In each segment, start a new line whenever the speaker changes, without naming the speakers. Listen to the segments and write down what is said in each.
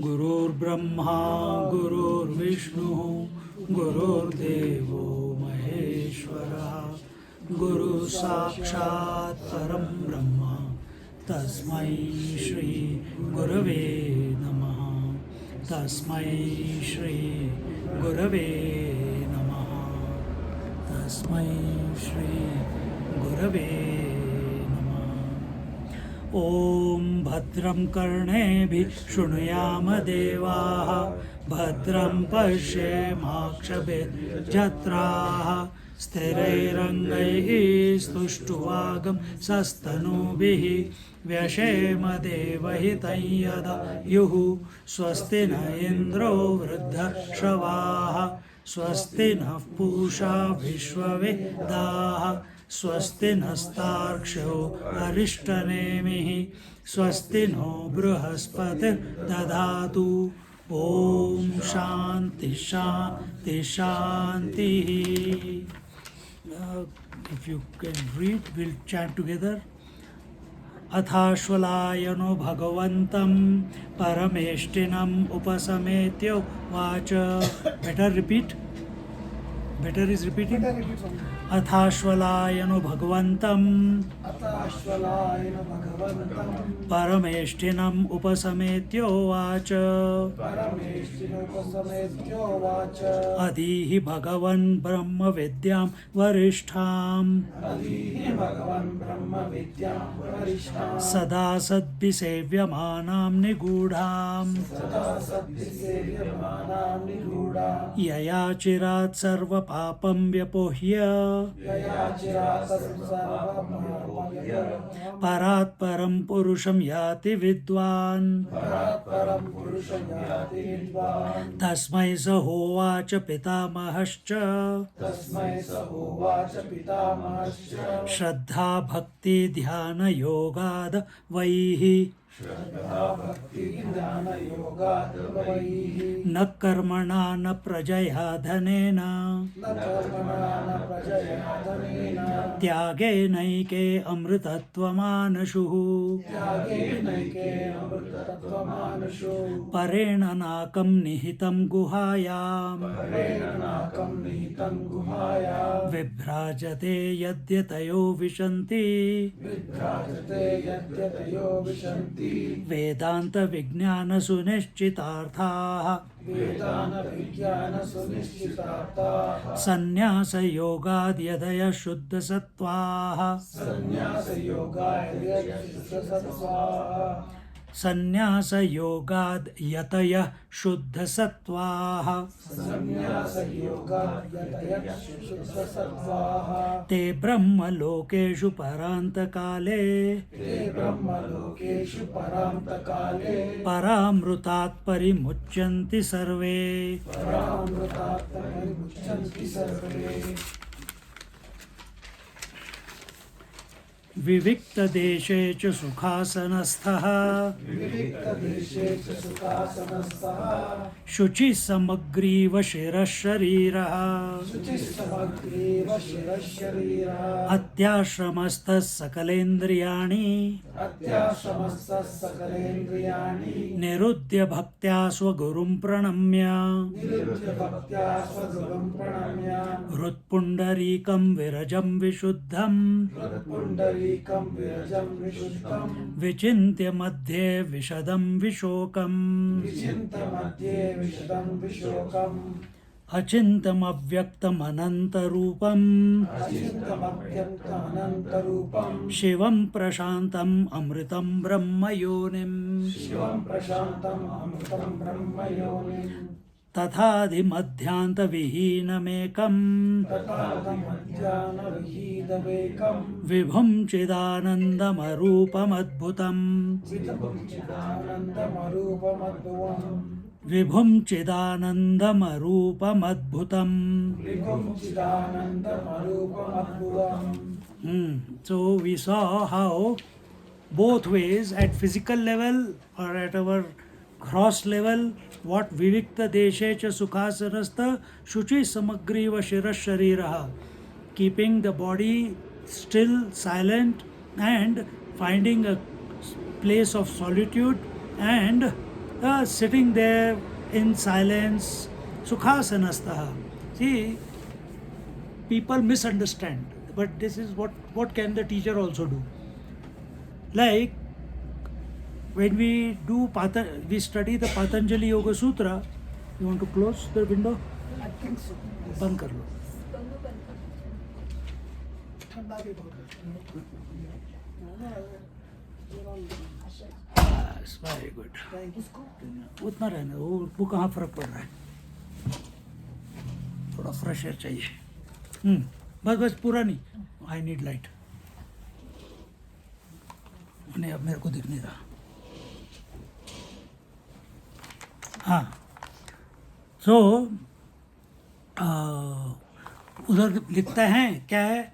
गुरुर्ब्रह्मा गुरुर्विष्णु गुरुर्देवो महेश्वरः गुरु साक्षात् परं ब्रह्म तस्मै श्री गुरवे नमः तस्मै श्री गुरवे नमः तस्मै श्री गुरवे ॐ भद्रं कर्णेभिः शृणुयाम देवाः भद्रं पश्येमाक्षभिर्जत्राः स्थिरैरङ्गैः स्तुष्टुवागंसस्तनूभिः व्यशेम देवहितं यदायुः स्वस्ति न इन्द्रो वृद्धश्रवाः स्वस्ति नः पूषा विश्ववेदाः स्वस्ति नस्तार्क्ष्यो अरिष्टनेमिः स्वस्ति नो बृहस्पतिर्दधातु ॐ शान्ति शान्ति शान्तिः. If you can read, we'll chant together. अथाश्वलायनो भगवन्तं परमेष्टिनम् उपसमेत्य उवाच. Better repeat. Better is repeating. अथाश्वलायनो भगवन्तं परमेष्टिनम् उपसमेत्योवाच अधीहि भगवन् ब्रह्म विद्यां वरिष्ठां सदा सद्भिसेव्यमानां निगूढां यया चिरात् सर्वपापं व्यपोह्य परात् परं पुरुषं याति विद्वान् तस्मै स होवाच पितामहश्च श्रद्धा भक्ति ध्यान योगाद् वैः न कर्मणा न प्रजया धनेन त्यागेनैके अमृतत्वमानशुः परेण नाकं निहितं गुहायां विभ्राजते यद्यतयो विशन्ति वेदांत विज्ञान सुनिश्चितार्थाः संन्यास योगाद् यतयः शुद्धसत्त्वाः संन्यास योगाद् यतयः शुद्धसत्त्वाः ते ब्रह्मलोकेषु परान्तकाले परामृतात् परिमुच्यन्ति सर्वे. विविक्तदेशे च सुखासनस्थः शुचिः समग्रीव शिरः शरीरः अत्याश्रमस्थः सकलेन्द्रियाणि निरुद्य भक्त्या स्वगुरुं प्रणम्य हृत्पुण्डरीकं विरजं विशुद्धं विचिन्त्य मध्ये विशदं विशोकम् अचिन्तमव्यक्तमनन्तरूपम् शिवं प्रशान्तम् अमृतं ब्रह्मयोनिम् तथाधिमध्यान्तविहीनमेकम् विभुं चिदानन्दमरूपमद्भुतम् विभुं चिदानन्दमरूपमद्भुतम्. So we saw how both ways, at physical level or at our gross level, what vivikta deshe cha sukhasanasta shuchi samagriva shiras shariraha, keeping the body still, silent, and finding a place of solitude and sitting there in silence, sukhasanastha. See, people misunderstand, but this is what can the teacher also do. Like when we do we study the Patanjali Yoga Sutra. You want to close the window?
I think so.
बंद कर लो.
ठंडा भी बहुत
Yes, very good.
है उसको
उतना रहना, वो कहाँ फर्क पड़ रहा है. थोड़ा फ्रेश एयर चाहिए. बस पूरा नहीं. I need light. नहीं, अब मेरे को दिख नहीं रहा. हाँ, सो उधर लिखता है क्या है,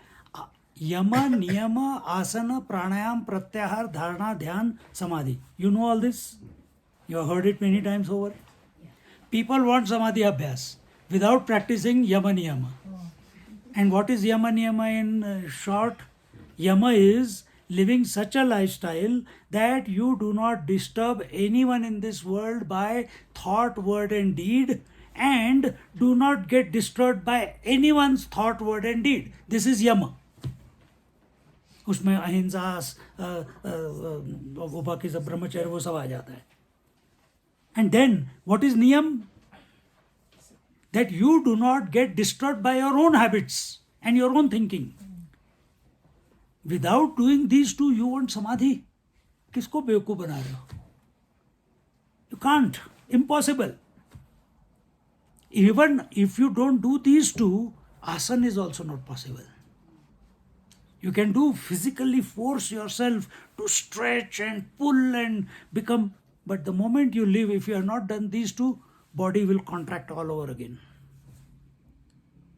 यम नियम आसन प्राणायाम प्रत्याहार धारणा ध्यान समाधि. You know all this, you heard it many times over. People want samadhi abhyas without practicing yama niyama. And what is yama niyama in short? Yama is living such a lifestyle that you do not disturb anyone in this world by thought, word and deed, and do not get disturbed by anyone's thought, word and deed. This is yama. उसमें अहिंसा, वो बाकी सब ब्रह्मचर्य वो सब आ जाता है. And then, what is niyam? That you do not get disturbed by your own habits and your own thinking. Without doing these two, you want samadhi. किसको बेवकूफ बना रहे हो? You can't. Impossible. Even if you don't do these two, asana is also not possible. You can do physically force yourself to stretch and pull and become. But the moment you live, if you have not done these two, body will contract all over again.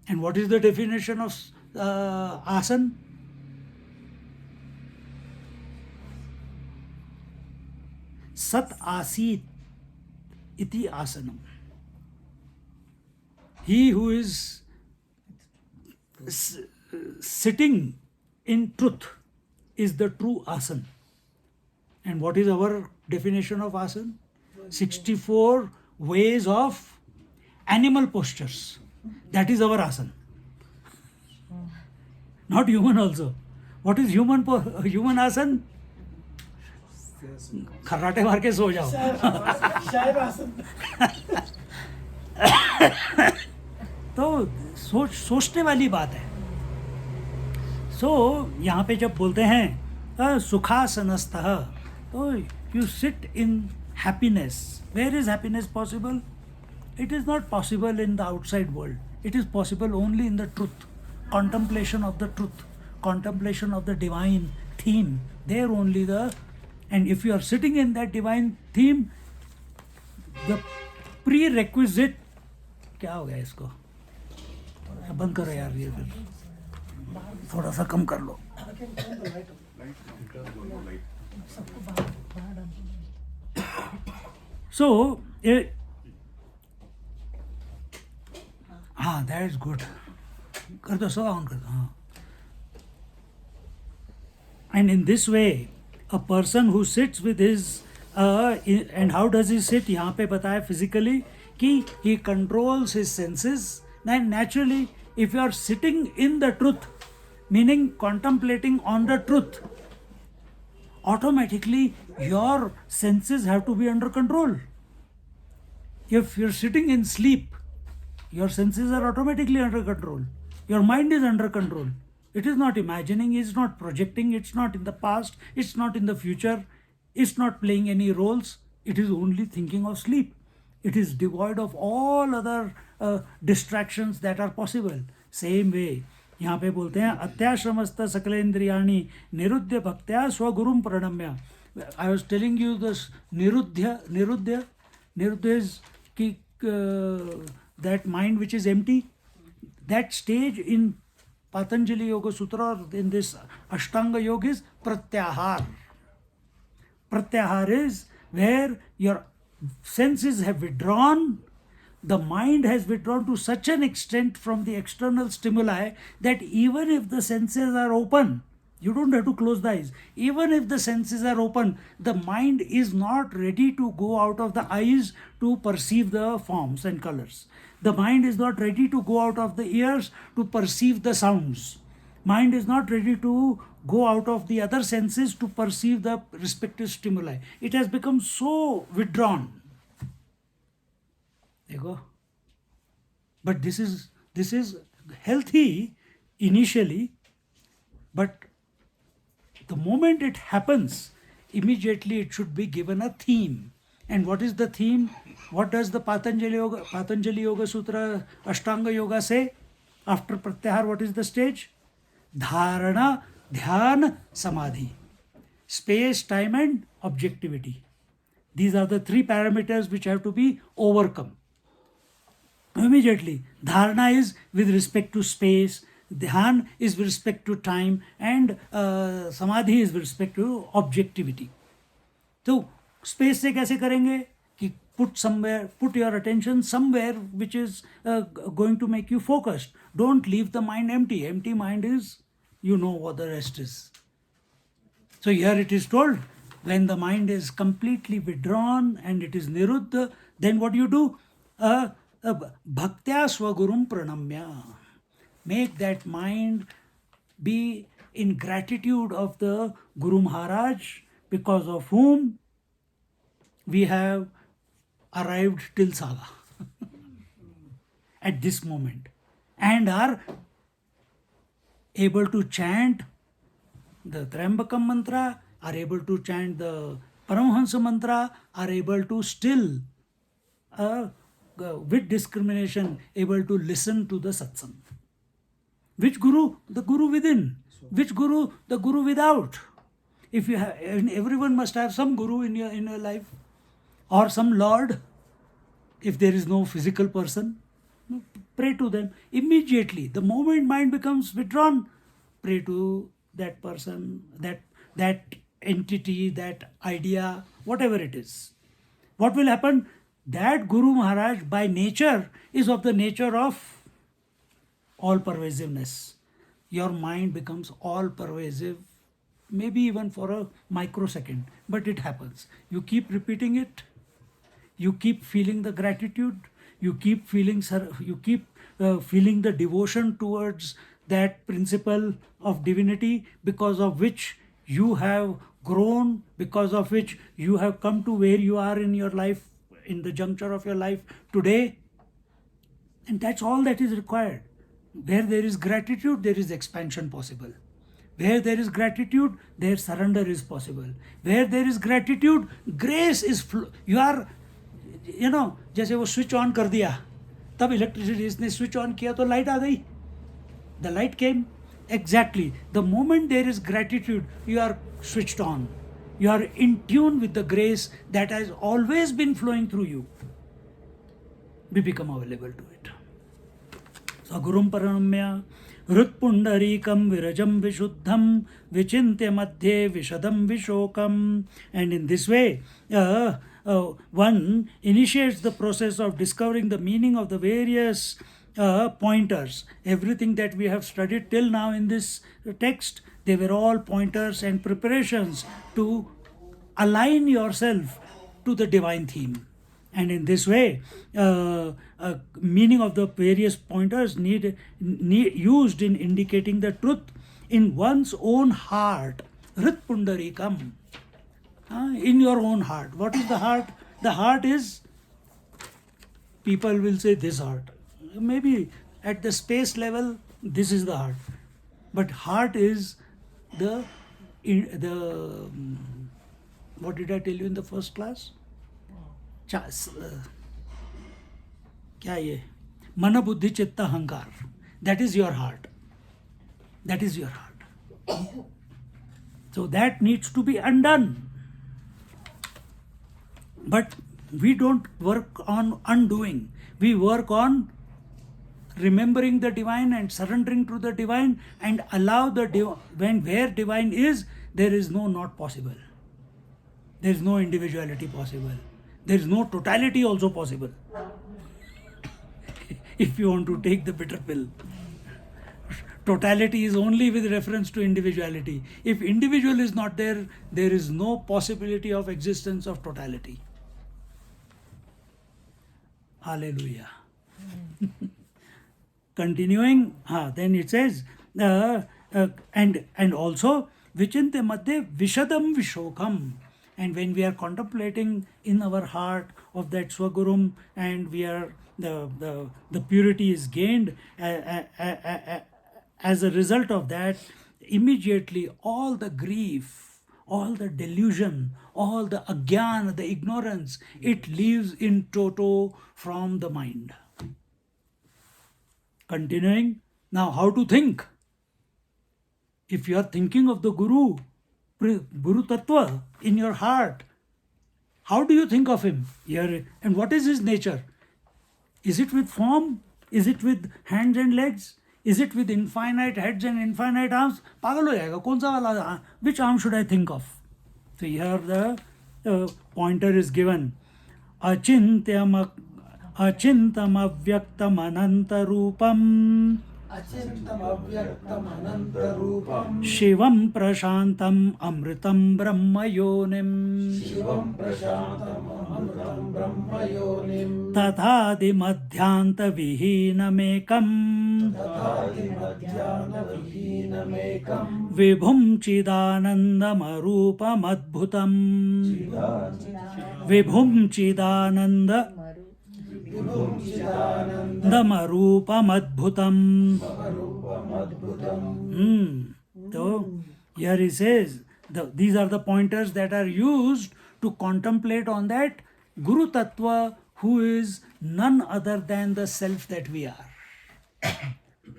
And what is the definition of asana? Sat asit iti asanam. He who is sitting in truth is the true asana. And what is our definition of asana? 64 ways of animal postures. That is our asana. Not human also. What is human asana? खर्राटे मार के सो जाओ.
शायद आसन
तो सोचने वाली बात है. सो यहाँ पे जब बोलते हैं सुखासनस्थः, तो you sit in happiness. Where is happiness possible? It is not possible in the outside world. It is possible only in the truth, contemplation of the truth, contemplation of the divine theme. There only and if you are sitting in that divine theme, the prerequisite, क्या हो गया इसको? बंद करो यार, ये थोड़ा सा कम कर लो. So, that is good. कर दो, so on कर दो. And in this way, a person who sits with his and how does he sit? यहाँ पे बताया physically कि he controls his senses. And naturally, if you are sitting in the truth, meaning contemplating on the truth, automatically your senses have to be under control. If you're sitting in sleep, your senses are automatically under control. Your mind is under control. It is not imagining, it's not projecting, it's not in the past, it's not in the future, it's not playing any roles. It is only thinking of sleep. It is devoid of all other distractions that are possible. Same way, यहाँ पे बोलते हैं अत्याश्रमस्थ सकलेन्द्रियाणि निरुद्ध्य भक्त्या स्वगुरुम प्रणम्य. I was telling you this niruddha is कि that mind which is empty, that stage in Patanjali Yoga Sutra or in this Ashtanga Yoga is Pratyahar. Pratyahar is where your senses have withdrawn, the mind has withdrawn to such an extent from the external stimuli that even if the senses are open, you don't have to close the eyes. Even if the senses are open, the mind is not ready to go out of the eyes to perceive the forms and colors. The mind is not ready to go out of the ears to perceive the sounds. Mind is not ready to go out of the other senses to perceive the respective stimuli. It has become so withdrawn. There you go. But this is healthy initially, but the moment it happens, immediately it should be given a theme. And what is the theme? What does the Patanjali Yoga Sutra Ashtanga Yoga say? After Pratyahar, what is the stage? Dharana, Dhyan, Samadhi. Space, time and objectivity. These are the three parameters which have to be overcome. Immediately, dharana is with respect to space, dhyan is with respect to time, and samadhi is with respect to objectivity. So, space से कैसे करेंगे कि put your attention somewhere which is going to make you focused. Don't leave the mind empty. Empty mind is, you know what the rest is. So here it is told, when the mind is completely withdrawn and it is niruddha, then what do you do? Bhaktya swagurum pranamya. Make that mind be in gratitude of the Guru Maharaj, because of whom we have arrived till Saga at this moment, and are able to chant the Trambakam mantra, are able to chant the Paramahansa mantra, are able to still with discrimination able to listen to the satsang. Which guru? The guru within. Which guru? The guru without. If you have, and everyone must have some guru in your life, or some lord. If there is no physical person, pray to them immediately. The moment mind becomes withdrawn, pray to that person, that entity, that idea, whatever it is. What will happen? That Guru Maharaj by nature is of the nature of all pervasiveness. Your mind becomes all pervasive, maybe even for a microsecond, but it happens. You keep repeating it, you keep feeling the gratitude, you keep feeling feeling the devotion towards that principle of divinity, because of which you have grown, because of which you have come to where you are in your life, in the juncture of your life today. And that's all that is required. Where there is gratitude, there is expansion possible. Where there is gratitude, there surrender is possible. Where there is gratitude, grace is you are, जैसे वो switch on कर दिया, तब electricity, इसने switch on किया तो light आ गई. The light came. Exactly. The moment there is gratitude, you are switched on. You are in tune with the grace that has always been flowing through you. We become available to it. Sagurum paranamya hrutpundarikam virajam vishuddham vichintya madhye vishadam vishokam. And in this way, one initiates the process of discovering the meaning of the various pointers. Everything that we have studied till now in this text, they were all pointers and preparations to align yourself to the divine theme. And in this way, meaning of the various pointers used in indicating the truth in one's own heart. Hrit pundarikam. In your own heart. What is the heart? The heart is, people will say this heart. Maybe at the space level, this is the heart. But heart is the what did I tell you in the first class? क्या ये मन बुद्धि चित्त अहंकार. That is your heart. That is your heart. So that needs to be undone. But We don't work on undoing. We work on remembering the divine and surrendering to the divine, and allow the when where divine is, there is no not possible. There is no individuality possible. There is no totality also possible. If you want to take the bitter pill, totality is only with reference to individuality. If individual is not there, there is no possibility of existence of totality. Hallelujah. Continuing, then it says, and also, vichinte madhye vishadam vishokam. And when we are contemplating in our heart of that Swagurum, and we are the purity is gained, as a result of that, immediately all the grief, all the delusion, all the agyan, the ignorance, it leaves in toto from the mind. Continuing, now how to think? If you are thinking of the Guru Tattva in your heart, how do you think of him? And what is his nature? Is it with form? Is it with hands and legs? Is it with infinite heads and infinite arms? Pagal ho jayega. Kaun sa wala? Which arm should I think of? So here the pointer is given. Achintam avyaktam ananta rupam
Achintam avyaktam ananta rupam
Shivam prashantam amritam brahma yonim
Shivam prashantam amritam brahma yonim
Tathadi madhyanta vihinamekam
Tathadi madhyana vihinamekam
Vibhum chidanandam arupam adbhutam Vibhum chidananda
Vibhum chidananda
Damarupam adbhutam.
Marupam adbhutam.
So here he says, these are the pointers that are used to contemplate on that Guru Tattva, who is none other than the self that we are.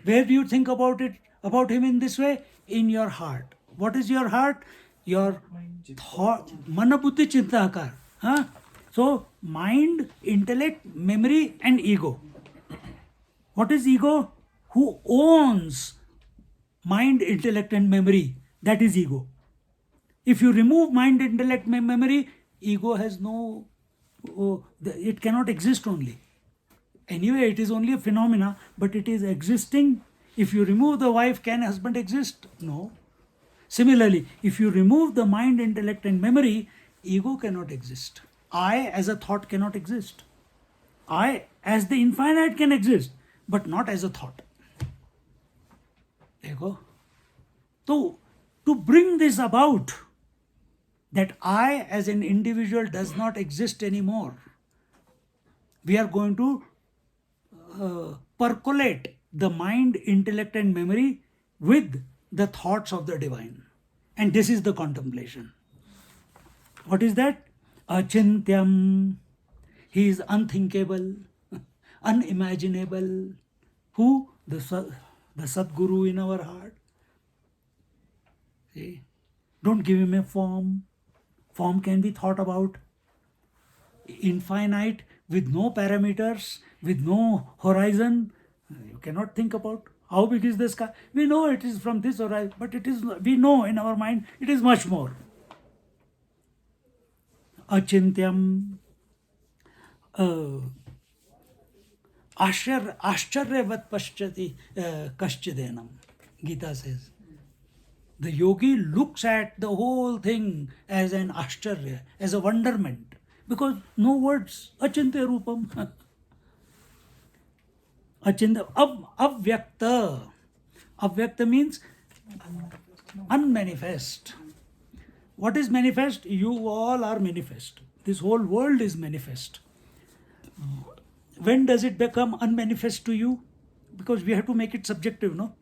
Where do you think about him in this way? In your heart. What is your heart? Your thought, mana buddhi chitta akar. So mind, intellect, memory and ego. What is ego? Who owns mind, intellect and memory? That is ego. If you remove mind, intellect, memory, ego has no, it cannot exist only. Anyway, it is only a phenomena, but it is existing. If you remove the wife, can husband exist? No. Similarly, if you remove the mind, intellect and memory, ego cannot exist. I as a thought cannot exist. I as the infinite can exist, but not as a thought. There you go. So, to bring this about, that I as an individual does not exist anymore, we are going to percolate the mind, intellect and memory with the thoughts of the divine. And this is the contemplation. What is that? Achintyam. He is unthinkable, unimaginable. Who? The Sadguru in our heart. See? Don't give him a form. Form can be thought about. Infinite, with no parameters, with no horizon. You cannot think about how big is the sky. We know it is from this horizon, but it is. We know in our mind it is much more. Achintyam. Ashcharyavat paschati kaschidenam. Gita says. The yogi looks at the whole thing as an ascharya, as a wonderment, because no words. Achintya rupam. Achintya avyakta. Avyakta means unmanifest. What is manifest? You all are manifest. This whole world is manifest. When does it become unmanifest to you? Because we have to make it subjective, no?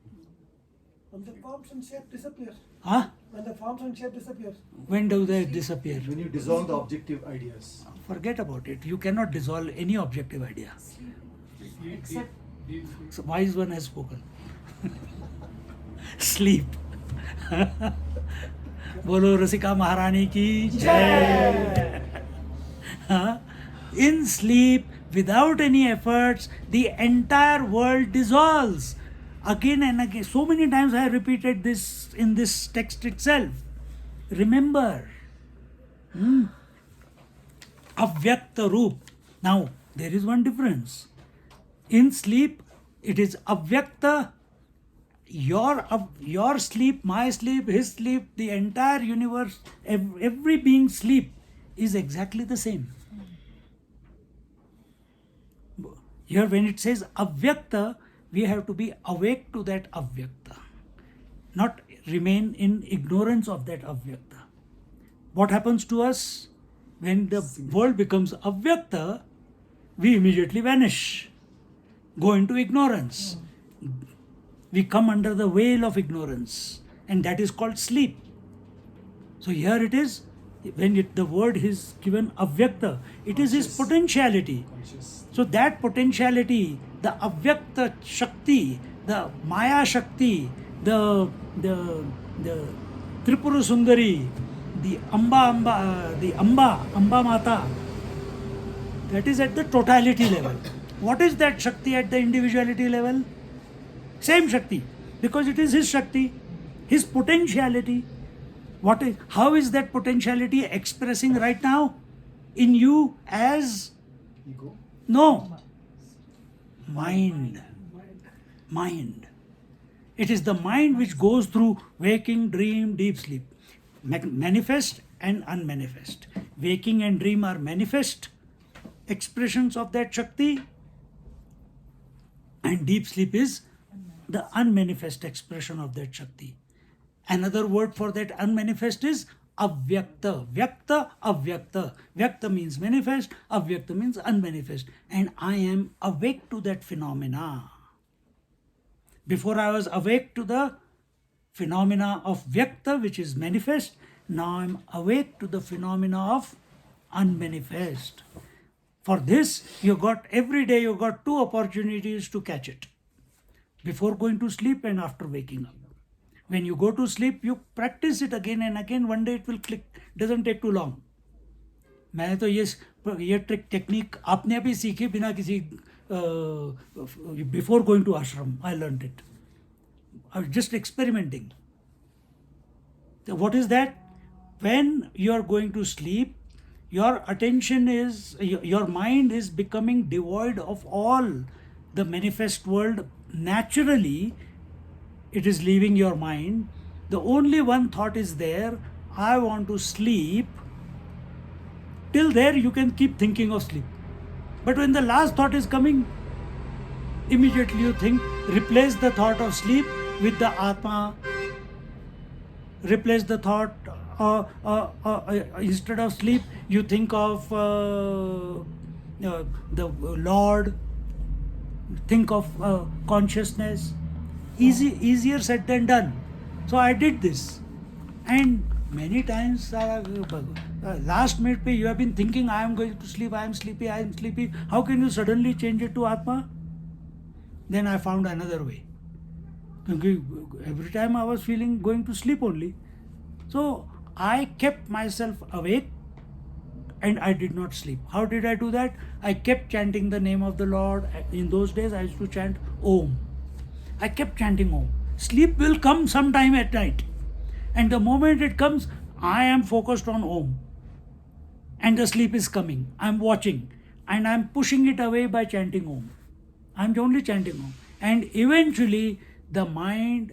When the forms and shape disappear.
Huh?
When the forms and shape disappear.
When do they disappear?
When you dissolve the objective ideas.
Forget about it. You cannot dissolve any objective idea. So wise one has spoken. Sleep. बोलो रसिका महारानी की जय. In sleep, without any efforts, the entire world dissolves. Again and again. So many times I have repeated this in this text itself. Remember. Avyakta Roop. Now, there is one difference. In sleep, it is Avyakta. Your sleep, my sleep, his sleep, the entire universe, every being's sleep is exactly the same. Here, when it says Avyakta, we have to be awake to that Avyakta, not remain in ignorance of that Avyakta. What happens to us? When the world becomes Avyakta, we immediately vanish, go into ignorance. We come under the veil of ignorance, and that is called sleep. So here it is, when the word is given Avyakta, it is his potentiality.
Conscious.
So that potentiality, the Avyakta Shakti, the Maya Shakti, the Tripura Sundari, the Amba Mata, that is at the totality level. What is that Shakti at the individuality level? Same Shakti, because it is his Shakti, his potentiality. How is that potentiality expressing right now in you as?
Ego.
No. Mind. Mind. It is the mind which goes through waking, dream, deep sleep. Manifest and unmanifest. Waking and dream are manifest expressions of that Shakti, and deep sleep is the unmanifest expression of that Shakti. Another word for that unmanifest is Avyakta. Vyakta, Avyakta. Vyakta means manifest, Avyakta means unmanifest. And I am awake to that phenomena. Before I was awake to the phenomena of Vyakta, which is manifest, now I am awake to the phenomena of unmanifest. For this, every day you got two opportunities to catch it. Before going to sleep and after waking up. When you go to sleep, you practice it again and again. One day it will click. Doesn't take too long. मैंने तो ये trick technique आपने अभी सीखी बिना किसी before going to आश्रम. I learned it. I was just experimenting. So what is that? When you are going to sleep, your attention is, your mind is becoming devoid of all the manifest world. Naturally, it is leaving your mind. The only one thought is there, I want to sleep. Till there, you can keep thinking of sleep. But when the last thought is coming, immediately you think, replace the thought of sleep with the Atma. Replace the thought, instead of sleep, you think of the Lord. Think of consciousness. Easier said than done. So I did this, and many times last minute you have been thinking, I am going to sleep, I am sleepy. How can you suddenly change it to Atma? Then I found another way. Every time I was feeling going to sleep only. So I kept myself awake and I did not sleep. How did I do that? I kept chanting the name of the Lord. In those days I used to chant Om. I kept chanting Om. Sleep will come sometime at night. And the moment it comes, I am focused on Om. And the sleep is coming. I am watching. And I am pushing it away by chanting Om. I am only chanting Om. And eventually the mind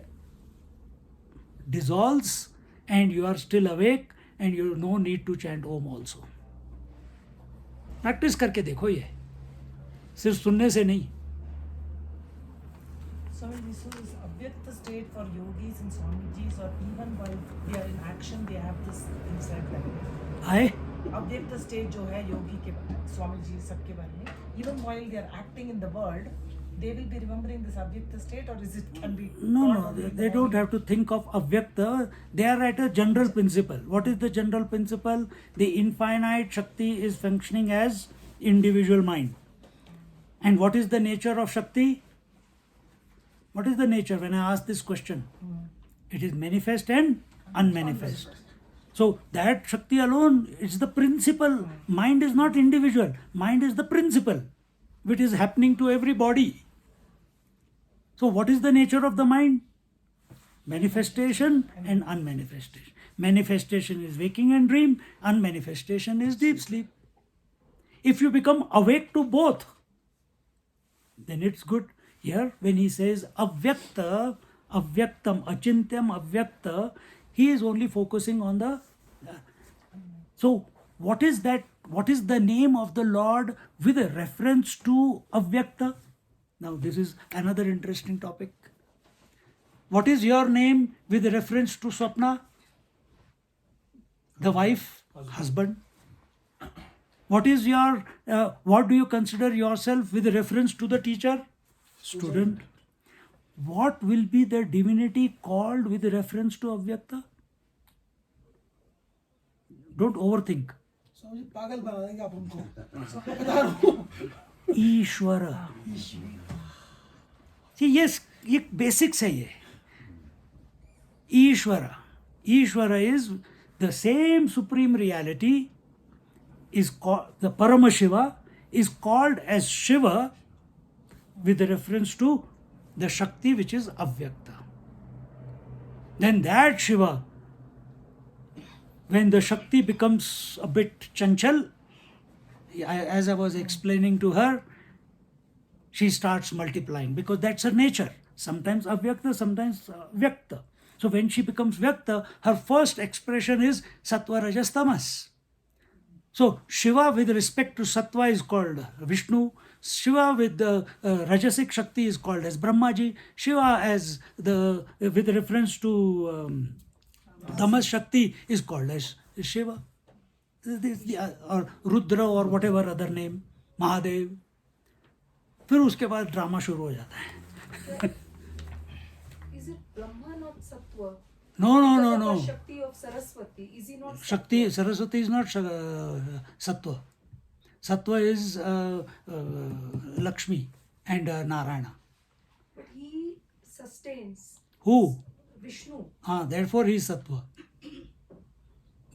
dissolves and you are still awake and you have no need to chant Om also. Practice करके देखो, ये सिर्फ सुनने से नहीं.
So this is Avyakta state for yogis and Swamijis, or even while they are in action, they have this inside them.
आए
Avyakta state जो है योगी के Swamiji सबके बारे में, even while they are acting in the world, they will be remembering this Avyakta state, or is it can be?
No, they don't have to think of Avyakta. They are at a general principle. What is the general principle? The infinite Shakti is functioning as individual mind. And what is the nature of Shakti? What is the nature when I ask this question? It is manifest and unmanifest. So that Shakti alone is the principle. Mind is not individual. Mind is the principle which is happening to every body. So what is the nature of the mind? Manifestation and unmanifestation. Manifestation is waking and dream. Unmanifestation is deep sleep. If you become awake to both, then it's good. Here when he says avyakta, avyaktam, achintyam, avyakta, he is only focusing on the... So what is that? What is the name of the Lord with a reference to avyakta? Now this is another interesting topic. What is your name with reference to Swapna? The wife, husband. What is your, what do you consider yourself with reference to the teacher? Student. What will be the divinity called with reference to avyakta? Don't overthink.
Swami ji पागल बना देंगे आप उनको सब मैं बता रहा हूँ
Ishvara. See, yes, ये basics है ये. Ishvara. Ishvara is the same supreme reality, is called the Paramashiva, is called as Shiva with reference to the Shakti which is Avyakta. Then that Shiva, when the Shakti becomes a bit chanchal, as I was explaining to her, she starts multiplying because that's her nature. Sometimes Avyakta, sometimes Vyakta. So when she becomes Vyakta, her first expression is Sattva, Rajas, Tamas. So Shiva with respect to Sattva is called Vishnu. Shiva with the Rajasic Shakti is called as Brahmaji. Shiva as the with reference to Tamas Shakti is called as Shiva. Or Rudra or whatever other name, Mahadev. फिर उसके बाद drama शुरू हो जाता है.
Is it Brahma not Sattva?
No, no, no,
Because of
no.
the Shakti of Saraswati. Is he not
Shakti, Saraswati is not Sattva. Sattva is Lakshmi and Narayana.
But he sustains
Who?
Vishnu.
Therefore he is Sattva.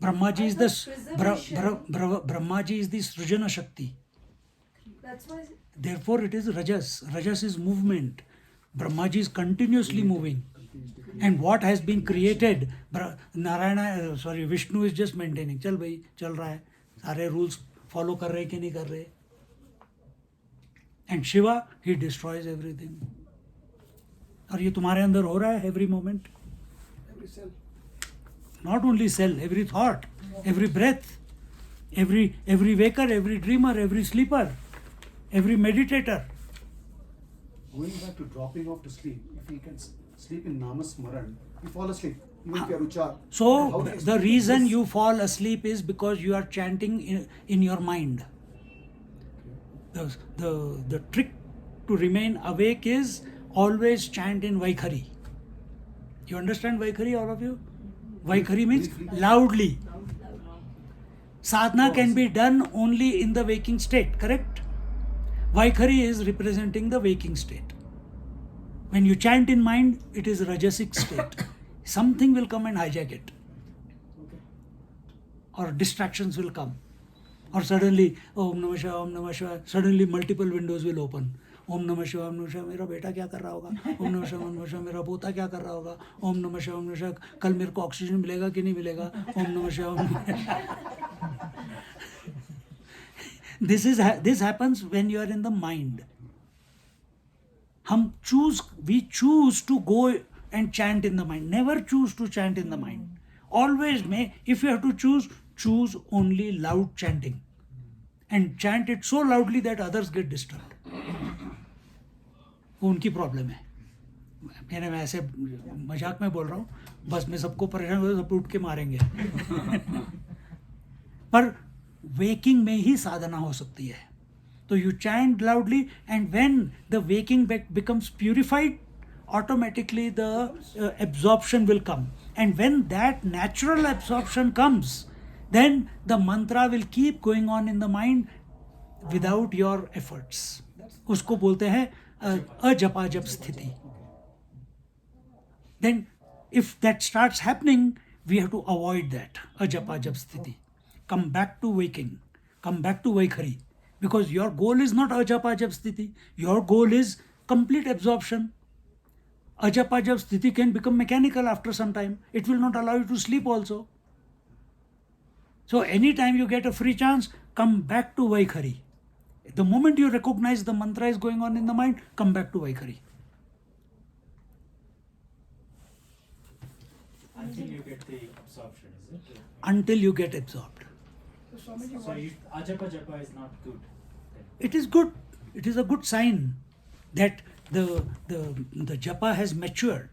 Brahmaji is the Brahmaji is the Srijana Shakti.
That's why
Therefore it is Rajas. Rajas is movement. Brahmaji is continuously moving. And what has been created, Vishnu is just maintaining. चल भाई चल रहा है, सारे rules follow कर रहे कि नहीं कर रहे. And Shiva, he destroys everything. और ये तुम्हारे अंदर हो रहा है every moment.
every cell
Not only cell, every thought, every breath, every waker, every dreamer, every sleeper, every meditator.
Going back to dropping off to sleep, if you can sleep in Namasmaran, you fall asleep. Even if you are Uchar.
So
How do you
the
explain
reason
this?
you fall asleep is because you are chanting in your mind. The trick to remain awake is always chant in Vaikhari. You understand Vaikhari, all of you? Vaikhari means loudly. Sadhana can be done only in the waking state, correct? Vaikhari is representing the waking state. When you chant in mind, it is Rajasic state. Something will come and hijack it. Or distractions will come. Or suddenly, Om Namah Shivaya, Om Namah Shivaya, suddenly multiple windows will open. Om Namah Shivaya, Om Namah Shivaya, मेरा बेटा क्या कर रहा होगा? Om Namah Shivaya, Om Namah Shivaya, मेरा पोता क्या कर रहा होगा? Om Namah Shivaya, Om Namah Shivaya, कल मेरे को ऑक्सीजन मिलेगा कि नहीं मिलेगा? Om Namah Shivaya, Om Namah Shivaya. This happens when you are in the mind. We choose to go and chant in the mind. Never choose to chant in the mind. Always if you have to choose only loud chanting. And chant it so loudly that others get disturbed. वो उनकी problem है. मैं ऐसे मजाक में बोल रहा हूँ, बस मैं सबको परेशान हो सब उठ के मारेंगे. पर वेकिंग में ही साधना हो सकती है. So you chant loudly, and when the waking becomes purified, automatically the absorption will come. And when that natural absorption comes, then the mantra will keep going on in the mind without your efforts. उसको बोलते हैं अजपाजप स्थिति. Then if that starts happening, we have to avoid that ajapa jap sthiti. Come back to waking, come back to Vaikhari, because your goal is not ajapa jap sthiti, your goal is complete absorption. Ajapa jap sthiti can become mechanical after some time, it will not allow you to sleep also. So anytime you get a free chance, come back to Vaikhari. The moment you recognize the mantra is going on in the mind, come back to Vaikhari.
Until you get the absorption, is it?
Until you get absorbed.
So Swamiji,
So ajapa japa is not good.
It is good. It is a good sign that the japa has matured.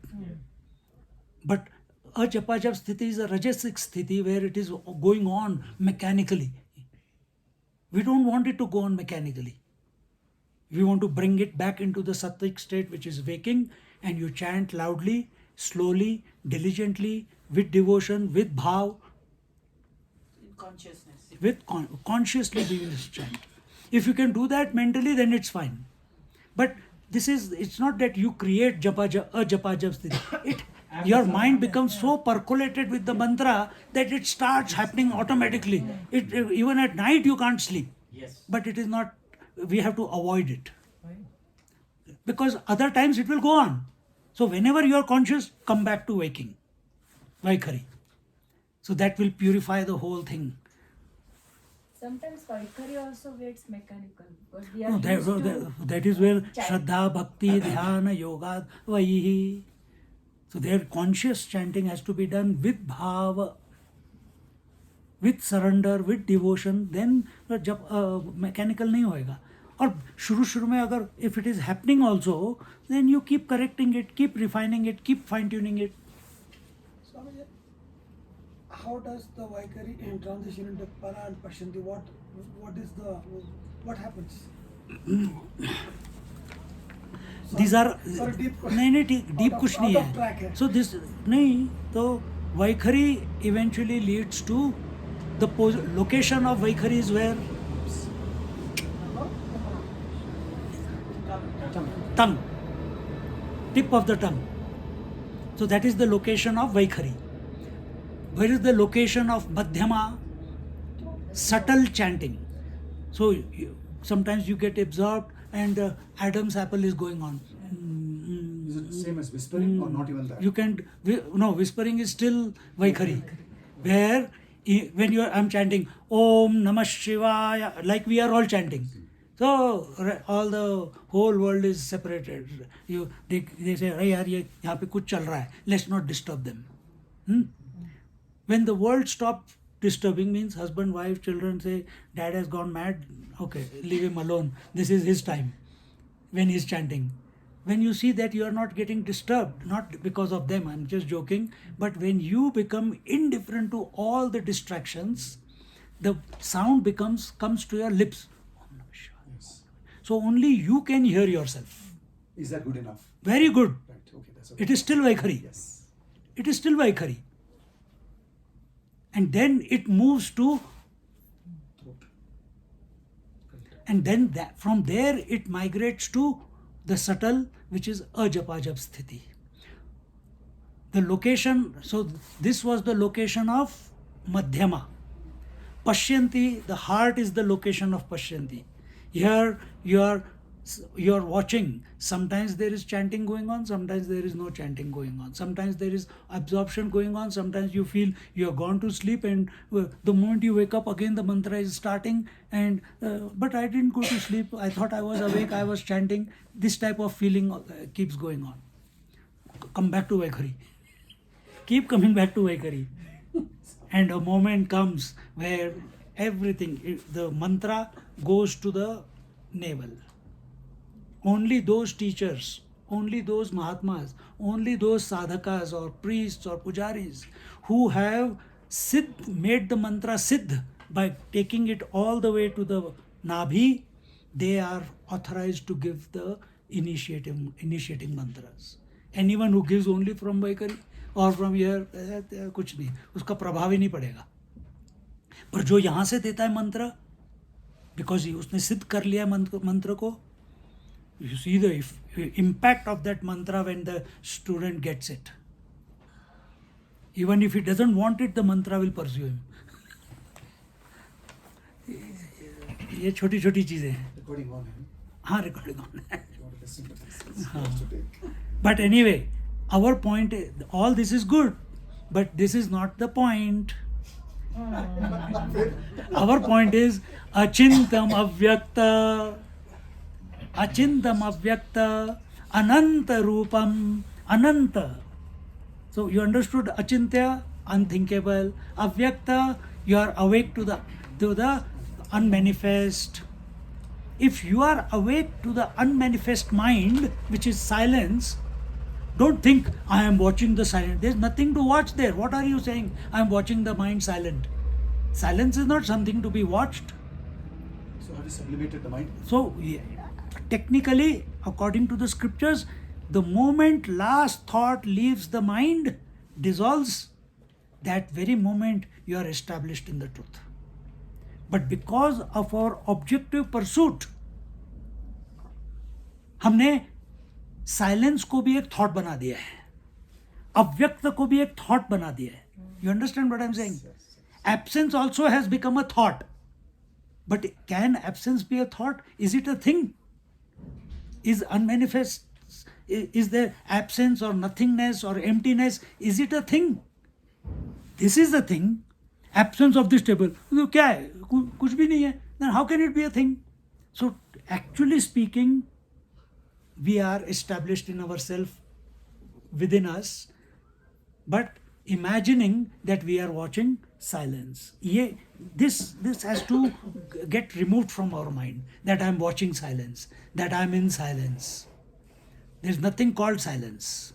But a japa jap sthiti is a rajasic sthiti where it is going on mechanically. We don't want it to go on mechanically. We want to bring it back into the sattvic state, which is waking, and you chant loudly, slowly, diligently, with devotion, with bhav,
Consciousness.
with consciously doing this chant. If you can do that mentally, then it's fine. But it's not that you create a japa jap sthiti. Your mind becomes so percolated with the mantra that it starts happening automatically. Even at night you can't sleep.
Yes.
But it is not, we have to avoid it. Because other times it will go on. So whenever you are conscious, come back to waking. Vaikhari. So that will purify the whole thing.
Sometimes Vaikhari also gets mechanical because we are
No,
used to
that is where
chant.
Shraddha, Bhakti, Dhyana, Yoga, Vaihi. So their conscious chanting has to be done with bhava, with surrender, with devotion. Then जब mechanical नहीं होएगा. और शुरू में अगर if it is happening also, then you keep correcting it, keep refining it, keep fine tuning it.
Swamiji, how does the Vaikhari transition into Para and Pashyanti? What happens?
These are
Sorry, deep
नहीं deep कुछ नहीं
out of track
है.
है.
So this नहीं तो Vaikhari eventually leads to the location of Vaikhari is where tongue, tip of the tongue. So that is the location of Vaikhari. Where is the location of Madhyama? Subtle chanting. So sometimes you get absorbed and Adam's apple is going on.
Is it the same as whispering or not even that?
You can no, whispering is still Vaikhari. Where when I'm chanting Om Namah Shivaya, like we are all chanting. So all the whole world is separated. They say, "Hey, yaar, यहाँ पे कुछ चल रहा है. Let's not disturb them." When the world stops disturbing, means husband, wife, children say, "Dad has gone mad. Okay, leave him alone. This is his time." When he's chanting, when you see that you are not getting disturbed, not because of them, I'm just joking, but when you become indifferent to all the distractions, the sound comes to your lips.
Yes.
So only you can hear yourself.
Is that good enough?
Very good.
Right. Okay. That's okay.
It is still Vaikhari.
Yes.
It is still Vaikhari. And then it moves to,
Throat.
and then from there it migrates to the subtle, which is ajapa jap sthiti. The location, so this was the location of Madhyama. Pashyanti, the heart is the location of Pashyanti. Here you are watching. Sometimes there is chanting going on, sometimes there is no chanting going on. Sometimes there is absorption going on, sometimes you feel you have gone to sleep and the moment you wake up again the mantra is starting and but I didn't go to sleep. I thought I was awake, I was chanting. This type of feeling keeps going on. Come back to Vaikhari. Keep coming back to Vaikhari. And a moment comes where everything, the mantra goes to the navel. Only those teachers, only those Mahatmas, only those sadhakas or priests or pujaris who have made the mantra siddh by taking it all the way to the nabhi, they are authorized to give the initiating mantras. Anyone who gives only from Vaikhari और from year कुछ नहीं, उसका प्रभाव ही नहीं पड़ेगा. पर जो यहाँ से देता है मंत्र, बिकॉज उसने सिद्ध कर लिया मंत्र को, you see the impact of that mantra when the student gets it. Even if he doesn't want it, the mantra will pursue him. ये छोटी छोटी चीजें हैं.
Recording on him.
हाँ, recording on है.
If you want to listen to this, it's yours to take.
But anyway, our point is, all this is good, but this is not the point. Our point is achintam avyakta, ananta rupam, ananta. So you understood achintya, unthinkable, avyakta, you are awake to the unmanifest. If you are awake to the unmanifest mind, which is silence, don't think I am watching the silent. There's nothing to watch there. What are you saying? I am watching the mind silent. Silence is not something to be watched.
So have you sublimated the mind?
So, technically, according to the scriptures, the moment last thought leaves the mind, dissolves, that very moment you are established in the truth. But because of our objective pursuit, हमने silence को भी एक thought बना दिया है, अव्यक्त को भी एक थॉट बना दिया है. You understand what I am saying? Absence also has become a thought. But can absence be a thought? Is it a thing? Is unmanifest, is there absence or nothingness or emptiness? Is it a thing? This is the thing. Absence of this table. तो क्या है? कुछ भी नहीं है. Then how can it be a thing? So actually speaking, we are established in ourselves, within us, but imagining that we are watching silence. This has to get removed from our mind, that I am watching silence, that I am in silence. There is nothing called silence.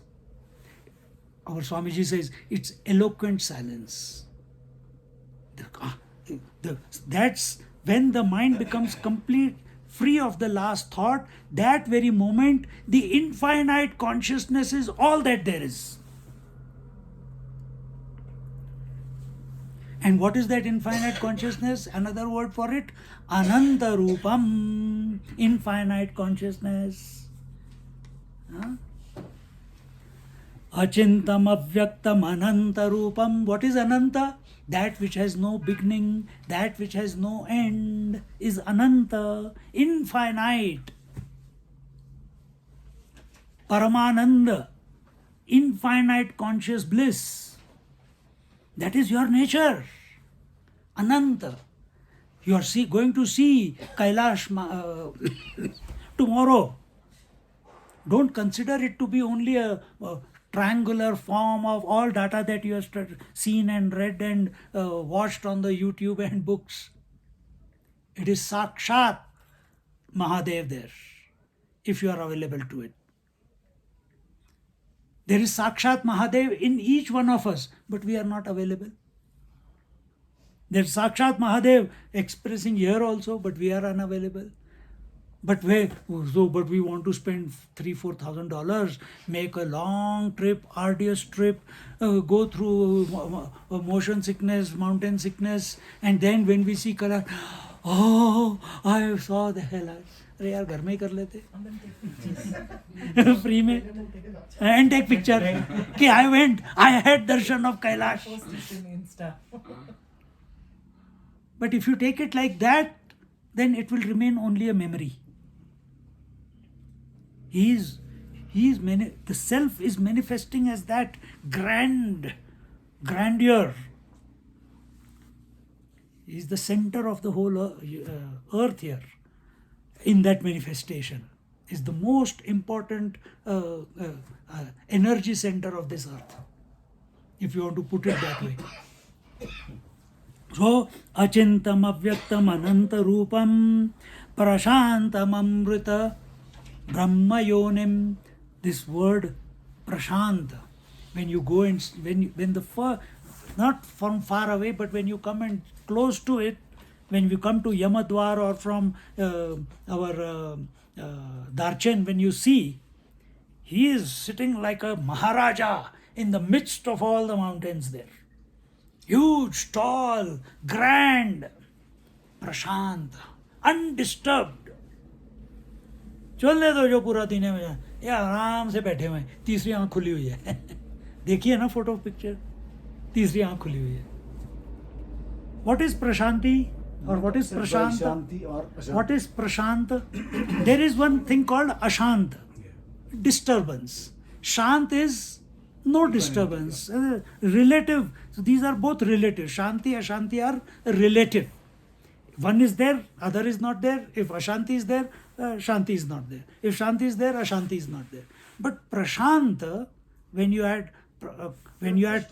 Our Swamiji says it's eloquent silence. That's when the mind becomes complete, free of the last thought. That very moment, the infinite consciousness is all that there is. And what is that infinite consciousness? Another word for it, ananta rupam, infinite consciousness. Achintam avyaktam ananta rupam. What is ananta? That which has no beginning, that which has no end is ananta, infinite. Paramananda, infinite conscious bliss. That is your nature. Ananta. You are going to see Kailash tomorrow. Don't consider it to be only a triangular form of all data that you have seen and read and watched on the YouTube and books. It is Sakshat Mahadev there, if you are available to it. There is Sakshat Mahadev in each one of us, but we are not available. There is Sakshat Mahadev expressing here also, but we are unavailable. But we want to spend $3,000-4,000, make a long trip, arduous trip, go through motion sickness, mountain sickness, and then when we see color, oh, I saw the hell. अरे यार घर में ही कर लेते free में and take picture कि I had darshan of Kailash.
Post it in Insta.
But if you take it like that, then it will remain only a memory. The self is manifesting as that grandeur. He is the center of the whole earth here. In that manifestation is the most important energy center of this earth, if you want to put it that way. So, achintam avyaktam ananta rupam prashantam amrita brahma yonim. This word prashant, when you go and not from far away, but when you come and close to it, when we come to Yamadwar or from our Darchen, when you see, he is sitting like a Maharaja in the midst of all the mountains there. Huge, tall, grand, prashant, undisturbed. चलने दो जो पूरा दिन है ये आराम से बैठे हुए हैं, तीसरी आंख खुली हुई है. देखिए ना फोटो पिक्चर, तीसरी आंख खुली हुई है. What is prashanti or what is
Said by
prashant?
Shanti or Ashanti.
What is prashant? There is one thing called ashant, disturbance. Shant is no disturbance, relative. So these are both relative. Shanti, Ashanti are relative. One is there, other is not there. If Ashanti is there, Shanti is not there. If Shanti is there, Ashanti is not there. But prashant, when you add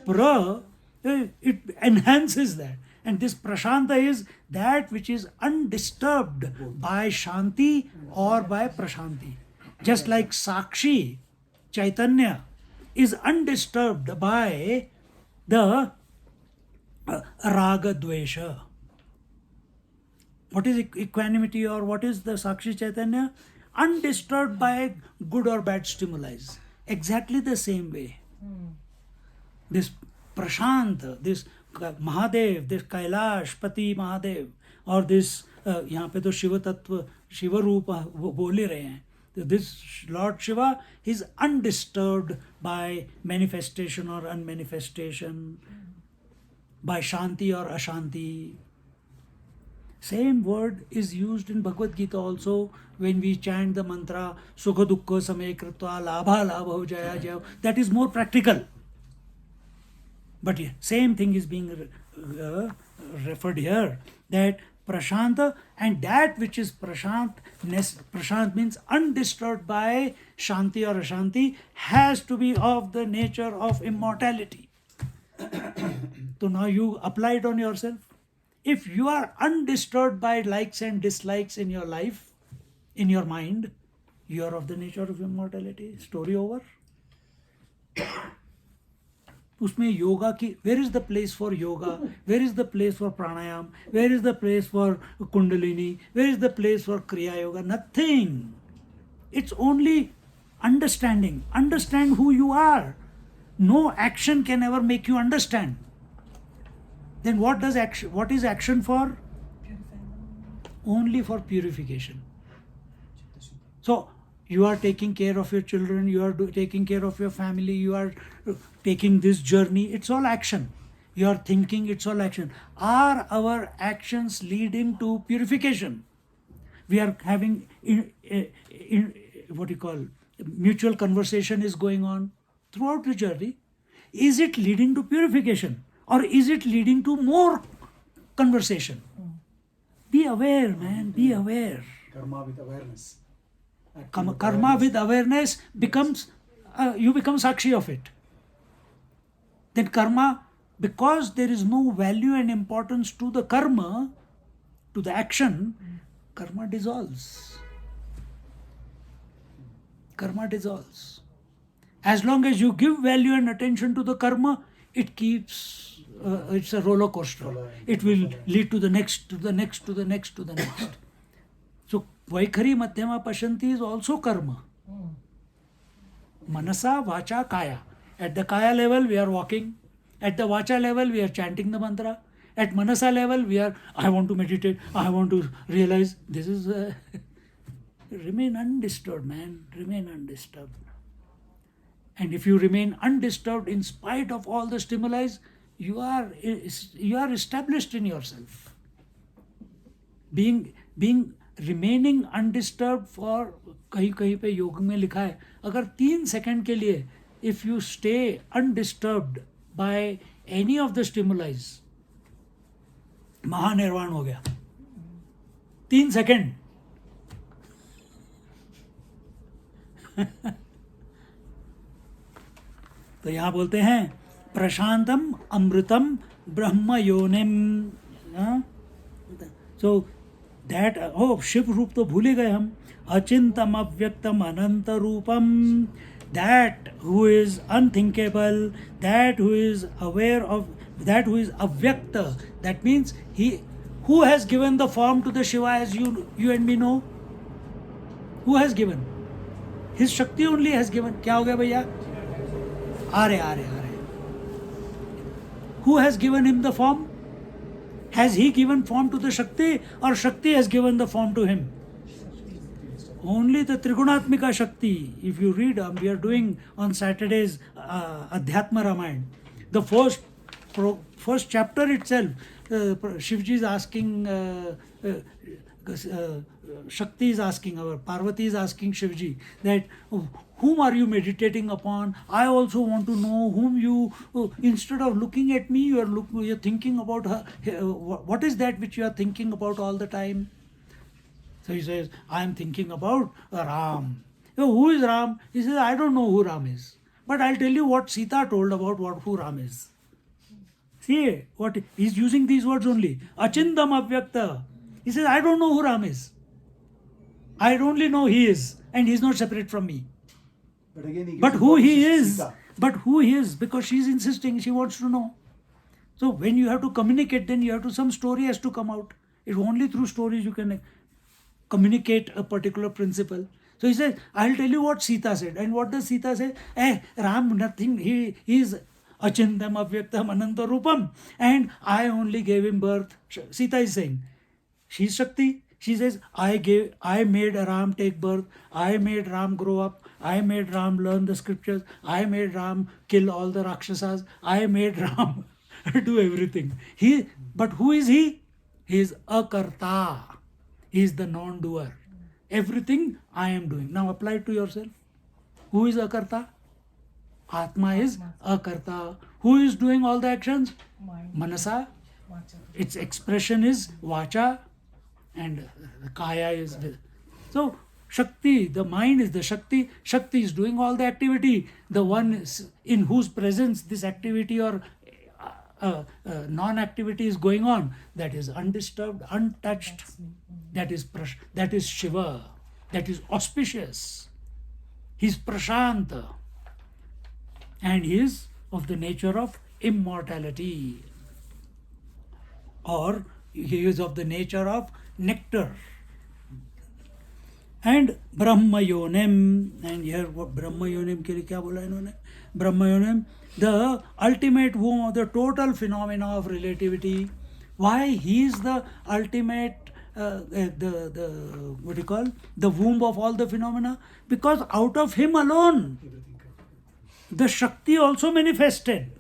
pra, it enhances that. And this prashanta is that which is undisturbed by shanti or by prashanti. Just like Sakshi, Chaitanya, is undisturbed by the raga dvesha. What is equanimity or what is the Sakshi Chaitanya? Undisturbed by good or bad stimuli. Exactly the same way. This Prashant, this Mahadev, this Kailash, Pati Mahadev, or this, यहाँ पे तो शिव तत्व, शिव रूप बोल ही रहे हैं. This Lord Shiva is undisturbed by manifestation or unmanifestation, by Shanti or Ashanti. Same word is used in Bhagavad Gita also when we chant the mantra Sukha Dukkha Samay Kritva Labha Labha Jaya Jaya. That is more practical. But yeah, same thing is being referred here, that Prashanta, and that which is Prashant means undisturbed by Shanti or Ashanti, has to be of the nature of immortality. So now you apply it on yourself. If you are undisturbed by likes and dislikes in your life, in your mind, you are of the nature of immortality. Story over. उसमें योगा की, where is the place for yoga, where is the place for pranayam, where is the place for kundalini, where is the place for kriya yoga? Nothing. It's only understanding. Understand who you are. No action can ever make you understand. Then what is action for? Only for purification. So you are taking care of your children, you are taking care of your family, you are taking this journey, it's all action. You are thinking, it's all action. Are our actions leading to purification? We are having what you call mutual conversation is going on throughout the journey. Is it leading to purification or is it leading to more conversation? Be aware, man, be aware.
Karma with awareness.
Karma with awareness becomes, you become Sakshi of it. Then karma, because there is no value and importance to the karma, to the action, karma dissolves. Karma dissolves. As long as you give value and attention to the karma, it keeps, it's a roller coaster. It will lead to the next, to the next, to the next, to the next. So, Vaikhari Madhyama Pashanti is also karma. Manasa, Vacha, Kaya. At the Kaya level, we are walking. At the Vacha level, we are chanting the mantra. At Manasa level, we are, I want to meditate, I want to realize. This is, remain undisturbed, man. Remain undisturbed. And if you remain undisturbed in spite of all the stimuli, you are established in yourself. Remaining undisturbed for, कहीं पे योग में लिखा है, अगर 3 second के लिए if you stay undisturbed by any of the stimuli, महानिर्वाण हो गया. 3 सेकंड. तो यहाँ बोलते हैं प्रशांतम अमृतम ब्रह्म योनिम. सो दैट, शिव रूप तो भूल ही गए हम. अचिंतम अव्यक्तम अनंत रूपम, that who is unthinkable, that who is aware of, that who is avyakta. That means who has given the form to the Shiva as you and me know? Who has given? His Shakti only has given. क्या हो गया भैया? आ रहे. Who has given him the form? Has he given form to the Shakti or Shakti has given the form to him? Only the Trigunatmika Shakti. If you read, we are doing on Saturdays Adhyatma Ramayana. The first chapter itself, Shivji is asking, Shakti is asking, our Parvati is asking Shivji that, whom are you meditating upon? I also want to know whom you, instead of looking at me, you're thinking about her. What is that which you are thinking about all the time? So he says, I am thinking about Ram. Who is Ram? He says, I don't know who Ram is. But I'll tell you what Sita told about who Ram is. See, what he's using these words only. Achindam avyakta. He says, I don't know who Ram is. I only know he is, and he's not separate from me.
But again, he
But
gives
who
importance
he
to
is,
Sita.
but who he is, because she's insisting, she wants to know. So when you have to communicate, then you have to, some story has to come out. It's only through stories you can communicate a particular principle. So he says, I'll tell you what Sita said. And what does Sita say? Ram, nothing, he is Achintam Avyaktam Ananta Rupam. And I only gave him birth. Sita is saying, she's Shakti. She says, I made Ram take birth. I made Ram grow up. I made Ram learn the scriptures. I made Ram kill all the Rakshasas. I made Ram do everything. But who is he? He is Akarta. He is the non-doer. Everything I am doing. Now apply it to yourself. Who is Akarta? Atma is Akarta. Who is doing all the actions? Manasa. Its expression is Vacha. And Kaya is. So Shakti, the mind is the Shakti. Shakti is doing all the activity. The one in whose presence this activity or non-activity is going on, that is undisturbed, untouched. That is Shiva. That is auspicious. He's Prashanta. And he is of the nature of immortality. Or he is of the nature of nectar. And Brahma Yonim, and here what Brahma Yonim के लिए क्या बोला इन्होंने? Brahma Yonim, the ultimate womb of the total phenomena of relativity. Why he is the ultimate, what do you call, the womb of all the phenomena? Because out of him alone, the Shakti also manifested.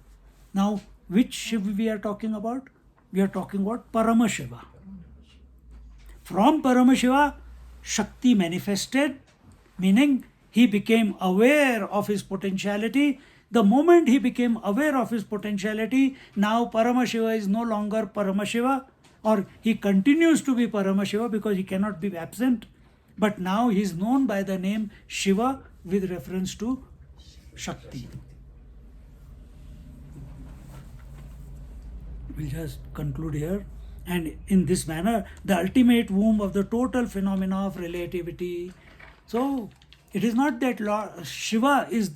Now, which Shiva we are talking about? We are talking about Paramashiva. From Paramashiva, Shakti manifested, meaning he became aware of his potentiality. The moment he became aware of his potentiality, now Paramashiva is no longer Paramashiva, or he continues to be Paramashiva because he cannot be absent. But now he is known by the name Shiva with reference to Shakti. We'll just conclude here. And in this manner, the ultimate womb of the total phenomena of relativity. So, it is not that Shiva is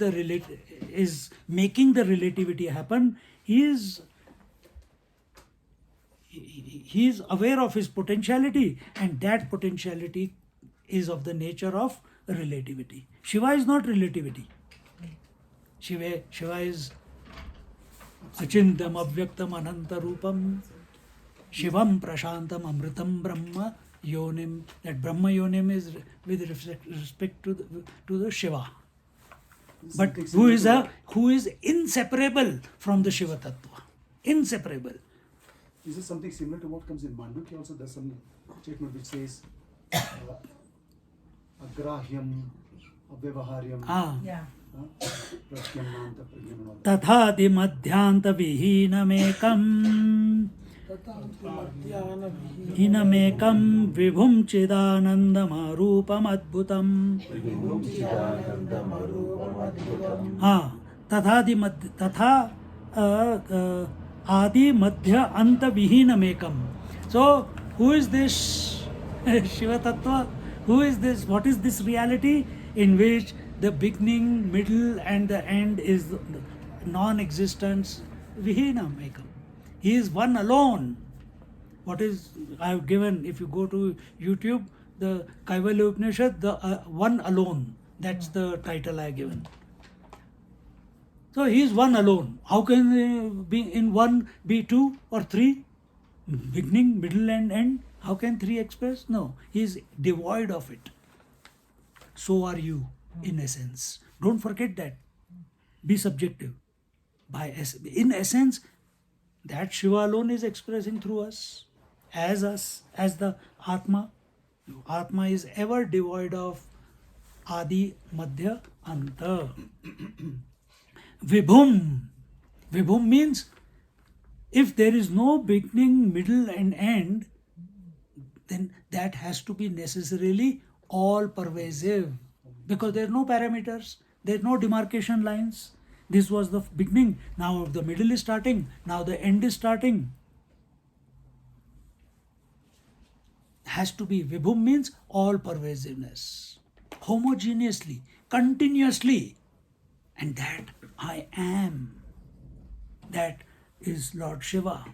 making the relativity happen. He is aware of his potentiality, and that potentiality is of the nature of relativity. Shiva is not relativity. Shiva is Achintam Avyaktam Ananta Rupam Shivam Prashantam Amritam Brahma Yonim. That Brahma Yonim is with respect to the Shiva. But who is inseparable from the Shiva Tattva. Inseparable.
Is this something similar to what comes in Mandukya also? There's some statement which says Agrahyam, Avyavaharyam.
Yeah.
Tathadi madhyanta vihinamekam hinamekam vibhum chidanandam arupam adbhutam. Tatha adi madhya anta vihinamekam. So who is this Shiva Tattva? Who is this? What is this reality in which the beginning, middle and the end is non-existence? Vihinam ekam. He is one alone. What is, I have given, if you go to YouTube, the Kaivalya Upanishad, the one alone. That's the title I have given. So he is one alone. How can be in one be two or three? Beginning, middle and end. How can three express? No. He is devoid of it. So are you. In essence, don't forget that. Be subjective. In essence, That Shiva alone is expressing through us, as the Atma. Atma is ever devoid of Adi, Madhya, Anta. Vibhum. Vibhum means if there is no beginning, middle, and end, then that has to be necessarily all pervasive, because there are no parameters, there are no demarcation lines. This was the beginning, now the middle is starting, now the end is starting. Has to be. Vibhum means all pervasiveness, homogeneously, continuously. And that I am, that is Lord Shiva.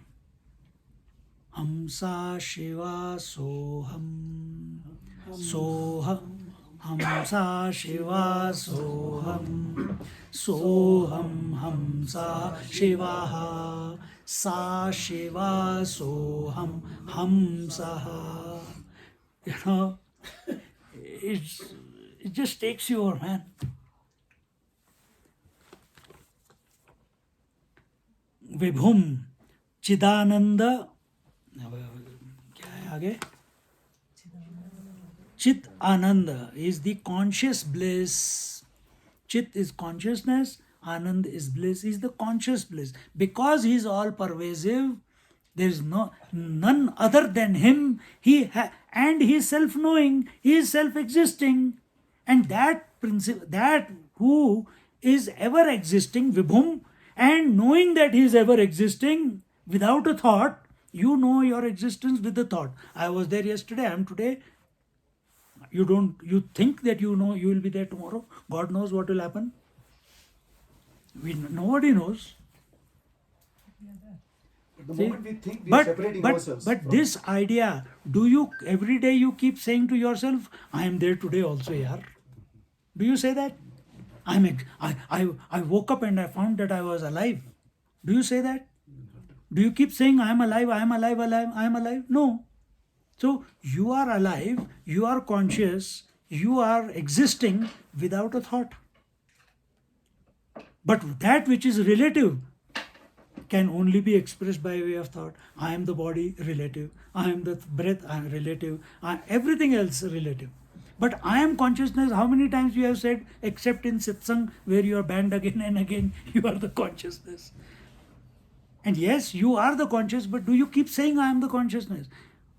Hamsa Shiva Soham. Soham. Hamsa Shiva Soham. Soham Hamsa Shiva. Sa Shiva Soham Hamsaha. You know, it just takes you over, man. Vibhum Chidananda. क्या है आगे? Chit Ananda is the conscious bliss. Chit is consciousness, Anand is bliss, is the conscious bliss. Because he is all pervasive, there is none other than him. And he is self-knowing, he is self-existing. And that principle, that who is ever existing, Vibhum, and knowing that he is ever existing without a thought, you know your existence with the thought. I was there yesterday, I am today. You think that you know you will be there tomorrow. God knows what will happen. Nobody knows.
The
See?
moment we think we are separating ourselves.
But
from-
this idea, do you every day you keep saying to yourself, I am there today also, yaar? Do you say that? I woke up and I found that I was alive. Do you say that? Do you keep saying I am alive, I am alive, I am alive? No. So you are alive, you are conscious, you are existing without a thought. But that which is relative can only be expressed by way of thought. I am the body, relative. I am the breath, I am relative. Everything else relative. But I am consciousness, how many times you have said, except in satsang where you are banned again and again, you are the consciousness. And yes, you are the conscious, but do you keep saying I am the consciousness?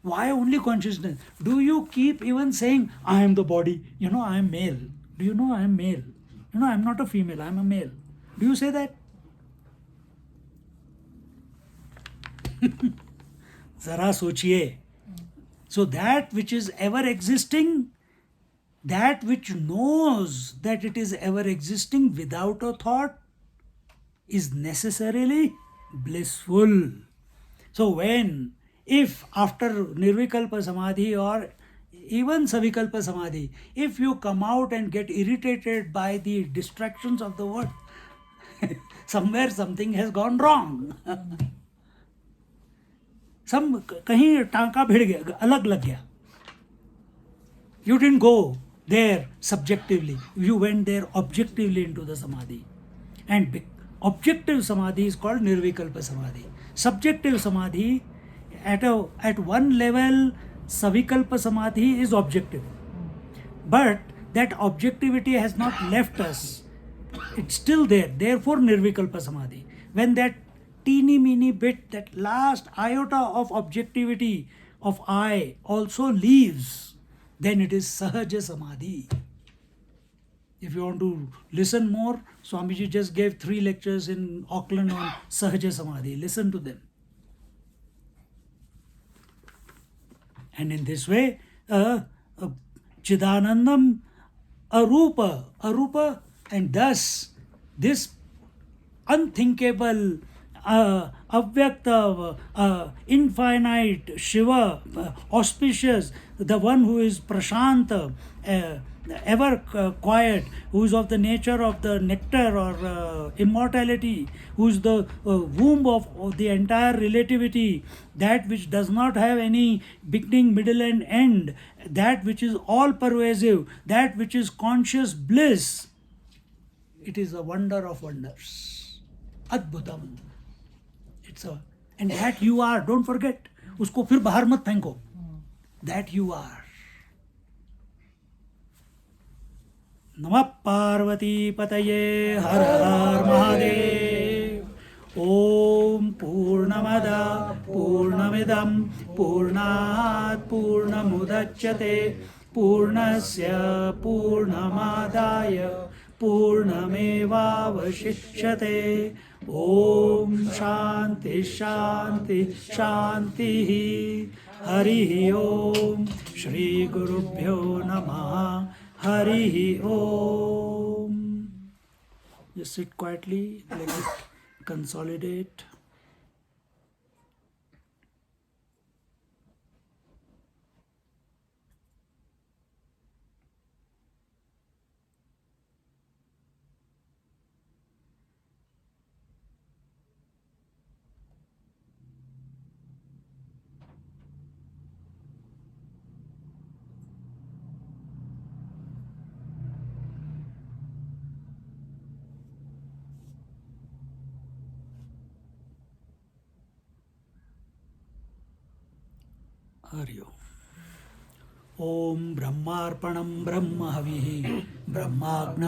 Why only consciousness? Do you keep even saying I am the body? You know, I am male. Do you know I am male? You know, I am not a female, I am a male. Do you say that? Zara sochiye. So that which is ever existing, that which knows that it is ever existing without a thought, is necessarily blissful. So if after Nirvikalpa Samadhi or even Savikalpa Samadhi, if you come out and get irritated by the distractions of the world, somewhere something has gone wrong. कहीं टांका भिड़ गया, अलग लग गया. You didn't go there subjectively, you went there objectively into the Samadhi. And objective Samadhi is called Nirvikalpa Samadhi. Subjective Samadhi, at one level, Savikalpa Samadhi is objective. But that objectivity has not left us. It's still there. Therefore, Nirvikalpa Samadhi. When that teeny meeny bit, that last iota of objectivity of I also leaves, then it is Sahaja Samadhi. If you want to listen more, Swamiji just gave 3 lectures in Auckland on Sahaja Samadhi. Listen to them. And in this way, Chidanandam, Arupa, and thus this unthinkable, avyakta, infinite Shiva, auspicious, the one who is prashanta, ever quiet, who is of the nature of the nectar or immortality, who is the womb of the entire relativity, that which does not have any beginning, middle and end, that which is all pervasive, that which is conscious bliss. It is a wonder of wonders. Adbhutam. And that you are, don't forget. उसको फिर बाहर मत फेंको. That you are. नमः पार्वती पतये हर हर महादेव. ओम पूर्णमद पूर्णमिदं पूर्णात् पूर्णमुदच्यते पूर्णस्य पूर्णमादाय पूर्णमेवावशिष्यते. ओम शांति शांति शांति. हरि ओम. श्री गुरुभ्यो नमः. Hari Om. Just sit quietly, let it consolidate. Hari Om. Om ब्रह्मार्पणं Brahma हविः ब्रह्माग्नौ